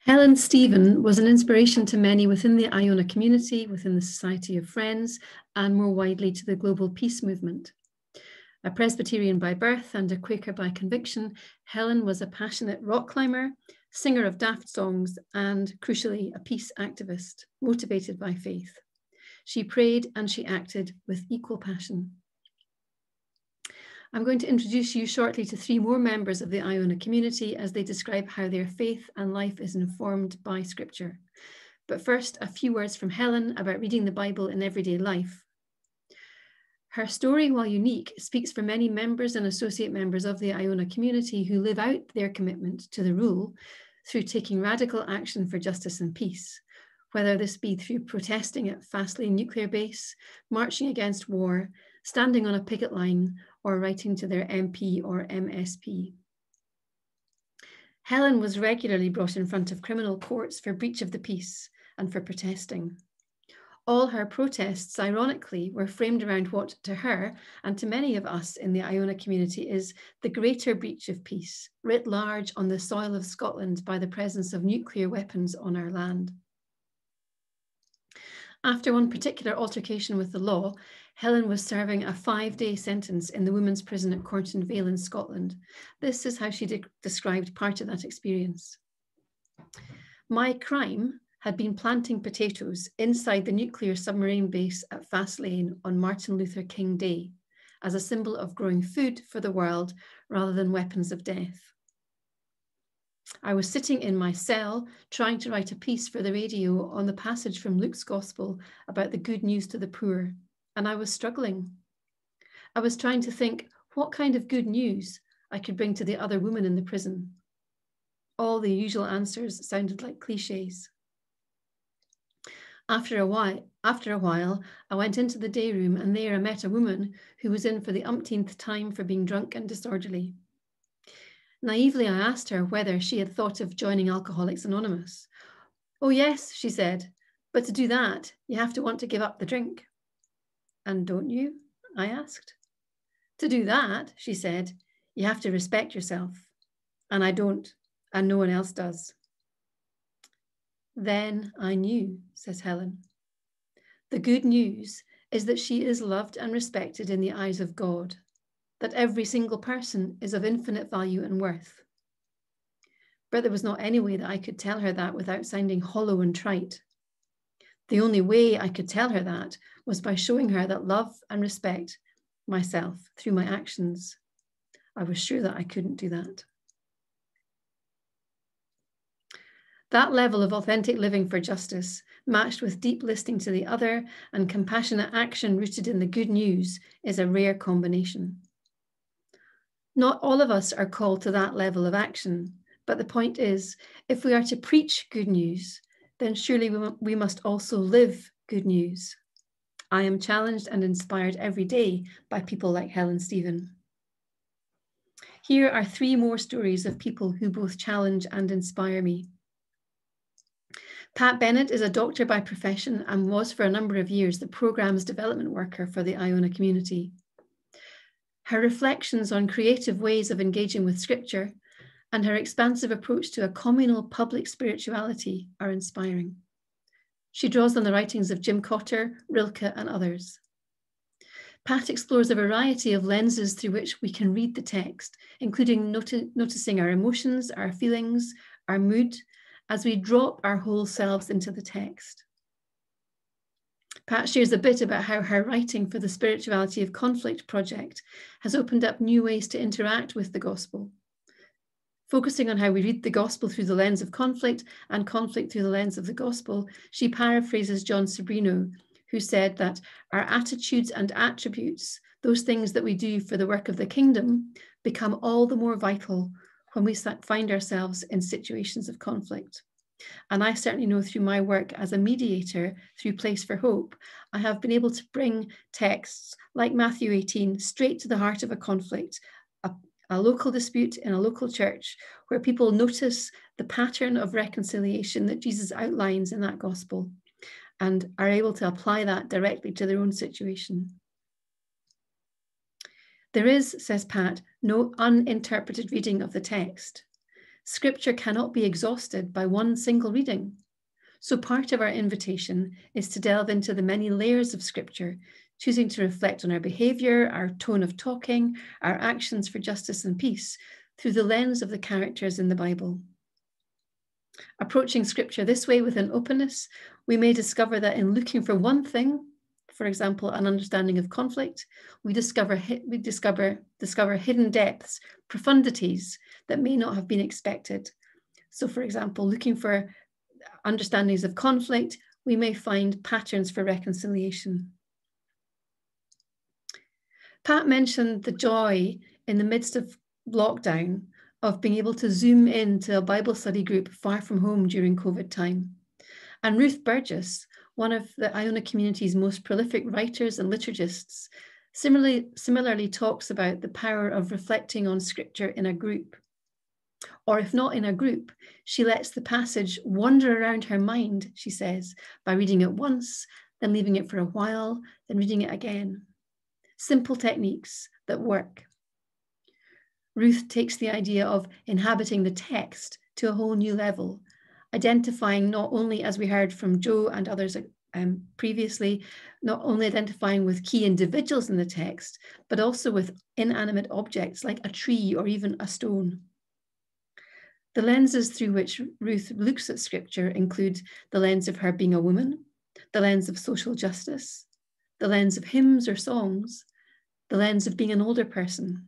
Helen Stephen was an inspiration to many within the Iona community, within the Society of Friends, and more widely to the global peace movement. A Presbyterian by birth and a Quaker by conviction, Helen was a passionate rock climber, singer of daft songs, and crucially, a peace activist, motivated by faith. She prayed and she acted with equal passion. I'm going to introduce you shortly to three more members of the Iona community as they describe how their faith and life is informed by Scripture. But first, a few words from Helen about reading the Bible in everyday life. Her story, while unique, speaks for many members and associate members of the Iona community who live out their commitment to the rule through taking radical action for justice and peace, whether this be through protesting at Fastlane nuclear base, marching against war, standing on a picket line, or writing to their MP or MSP. Helen was regularly brought in front of criminal courts for breach of the peace and for protesting. All her protests, ironically, were framed around what, to her and to many of us in the Iona community, is the greater breach of peace, writ large on the soil of Scotland by the presence of nuclear weapons on our land. After one particular altercation with the law, Helen was serving a 5-day sentence in the women's prison at Carlton Court in Scotland. This is how she described part of that experience. My crime had been planting potatoes inside the nuclear submarine base at Fastlane on Martin Luther King Day as a symbol of growing food for the world rather than weapons of death. I was sitting in my cell trying to write a piece for the radio on the passage from Luke's Gospel about the good news to the poor, and I was struggling. I was trying to think what kind of good news I could bring to the other women in the prison. All the usual answers sounded like cliches. After a while, I went into the day room, and there I met a woman who was in for the umpteenth time for being drunk and disorderly. Naively, I asked her whether she had thought of joining Alcoholics Anonymous. "Oh yes," she said, "but to do that, you have to want to give up the drink." "And don't you?" I asked. "To do that," she said, "you have to respect yourself. And I don't, and no one else does." Then I knew, says Helen. The good news is that she is loved and respected in the eyes of God, that every single person is of infinite value and worth. But there was not any way that I could tell her that without sounding hollow and trite. The only way I could tell her that was by showing her that love and respect myself through my actions. I was sure that I couldn't do that. That level of authentic living for justice, matched with deep listening to the other and compassionate action rooted in the good news, is a rare combination. Not all of us are called to that level of action, but the point is, if we are to preach good news, then surely we must also live good news. I am challenged and inspired every day by people like Helen Stephen. Here are three more stories of people who both challenge and inspire me. Pat Bennett is a doctor by profession and was for a number of years the program's development worker for the Iona community. Her reflections on creative ways of engaging with Scripture and her expansive approach to a communal public spirituality are inspiring. She draws on the writings of Jim Cotter, Rilke, and others. Pat explores a variety of lenses through which we can read the text, including noticing our emotions, our feelings, our mood, as we drop our whole selves into the text. Pat shares a bit about how her writing for the Spirituality of Conflict project has opened up new ways to interact with the gospel. Focusing on how we read the gospel through the lens of conflict and conflict through the lens of the gospel, she paraphrases John Sobrino, who said that our attitudes and attributes, those things that we do for the work of the kingdom, become all the more vital when we find ourselves in situations of conflict. And I certainly know through my work as a mediator through Place for Hope, I have been able to bring texts like Matthew 18 straight to the heart of a conflict, a local dispute in a local church, where people notice the pattern of reconciliation that Jesus outlines in that gospel and are able to apply that directly to their own situation. There is, says Pat, no uninterpreted reading of the text. Scripture cannot be exhausted by one single reading. So part of our invitation is to delve into the many layers of Scripture, choosing to reflect on our behaviour, our tone of talking, our actions for justice and peace through the lens of the characters in the Bible. Approaching Scripture this way with an openness, we may discover that in looking for one thing, for example, an understanding of conflict, we discover hidden depths, profundities that may not have been expected. So, for example, looking for understandings of conflict, we may find patterns for reconciliation. Pat mentioned the joy in the midst of lockdown of being able to zoom into a Bible study group far from home during COVID time. And Ruth Burgess, one of the Iona community's most prolific writers and liturgists, similarly talks about the power of reflecting on Scripture in a group. Or if not in a group, she lets the passage wander around her mind, she says, by reading it once, then leaving it for a while, then reading it again. Simple techniques that work. Ruth takes the idea of inhabiting the text to a whole new level, identifying not only, as we heard from Joe and others previously, not only identifying with key individuals in the text, but also with inanimate objects like a tree or even a stone. The lenses through which Ruth looks at Scripture include the lens of her being a woman, the lens of social justice, the lens of hymns or songs, the lens of being an older person.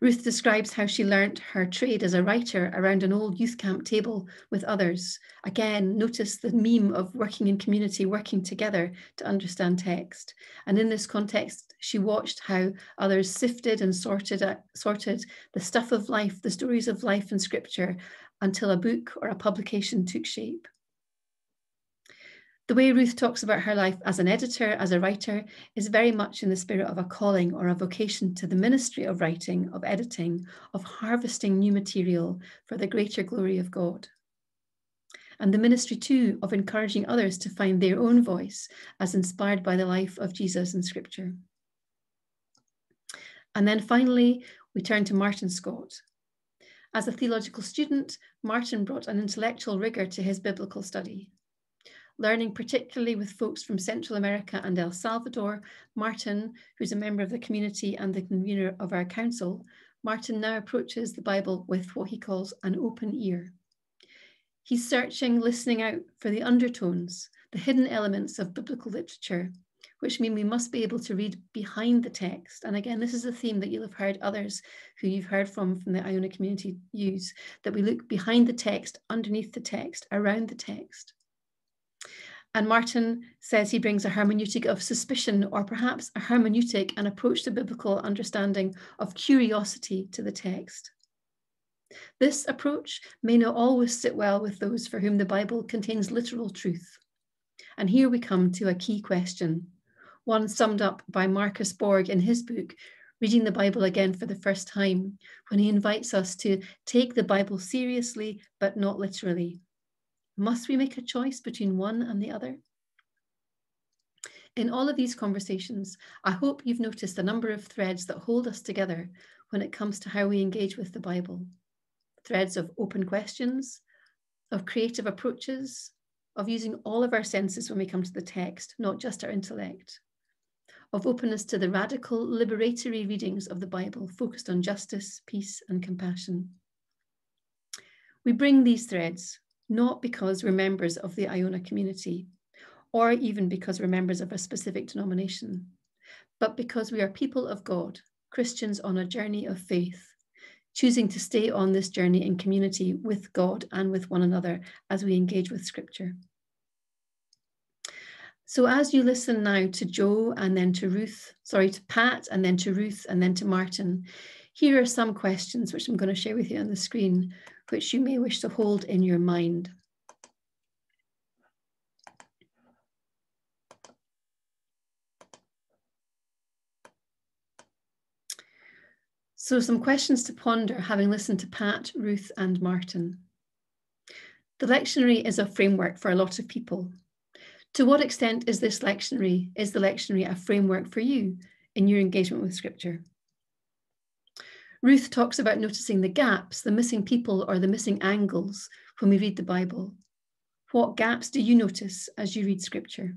Ruth describes how she learnt her trade as a writer around an old youth camp table with others. Again, notice the meme of working in community, working together to understand text. And in this context, she watched how others sifted and sorted the stuff of life, the stories of life in Scripture, until a book or a publication took shape. The way Ruth talks about her life as an editor, as a writer, is very much in the spirit of a calling or a vocation to the ministry of writing, of editing, of harvesting new material for the greater glory of God. And the ministry too of encouraging others to find their own voice as inspired by the life of Jesus in Scripture. And then finally, we turn to Martin Scott. As a theological student, Martin brought an intellectual rigour to his biblical study. Learning particularly with folks from Central America and El Salvador, Martin, who's a member of the community and the convener of our council, Martin now approaches the Bible with what he calls an open ear. He's searching, listening out for the undertones, the hidden elements of biblical literature, which mean we must be able to read behind the text. And again, this is a theme that you'll have heard others who you've heard from the Iona community use, that we look behind the text, underneath the text, around the text. And Martin says he brings a hermeneutic of suspicion, or perhaps a hermeneutic, an approach to biblical understanding of curiosity to the text. This approach may not always sit well with those for whom the Bible contains literal truth. And here we come to a key question, one summed up by Marcus Borg in his book, Reading the Bible Again for the First Time, when he invites us to take the Bible seriously, but not literally. Must we make a choice between one and the other? In all of these conversations, I hope you've noticed a number of threads that hold us together when it comes to how we engage with the Bible. Threads of open questions, of creative approaches, of using all of our senses when we come to the text, not just our intellect, of openness to the radical liberatory readings of the Bible focused on justice, peace, and compassion. We bring these threads not because we're members of the Iona community, or even because we're members of a specific denomination, but because we are people of God, Christians on a journey of faith, choosing to stay on this journey in community with God and with one another as we engage with Scripture. So as you listen now to Joe and then to Pat and then to Ruth and then to Martin, here are some questions which I'm going to share with you on the screen, which you may wish to hold in your mind. So some questions to ponder, having listened to Pat, Ruth, and Martin. The lectionary is a framework for a lot of people. To what extent is the lectionary a framework for you in your engagement with Scripture? Ruth talks about noticing the gaps, the missing people or the missing angles when we read the Bible. What gaps do you notice as you read Scripture?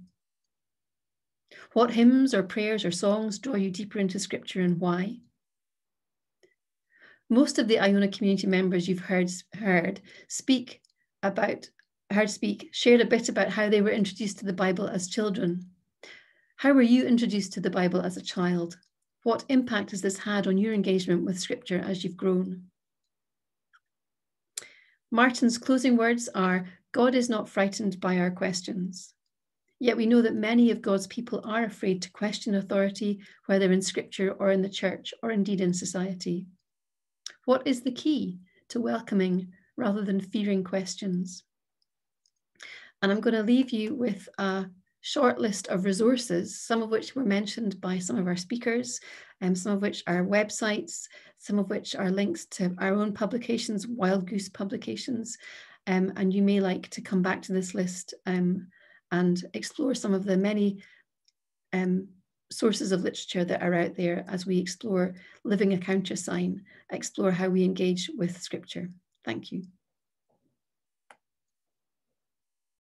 What hymns or prayers or songs draw you deeper into Scripture, and why? Most of the Iona community members you've heard speak shared a bit about how they were introduced to the Bible as children. How were you introduced to the Bible as a child? What impact has this had on your engagement with Scripture as you've grown? Martin's closing words are, God is not frightened by our questions. Yet we know that many of God's people are afraid to question authority, whether in Scripture or in the church, or indeed in society. What is the key to welcoming rather than fearing questions? And I'm going to leave you with a short list of resources, some of which were mentioned by some of our speakers, and some of which are websites, some of which are links to our own publications, Wild Goose publications, and you may like to come back to this list and explore some of the many sources of literature that are out there as we explore living a countersign, explore how we engage with Scripture. Thank you.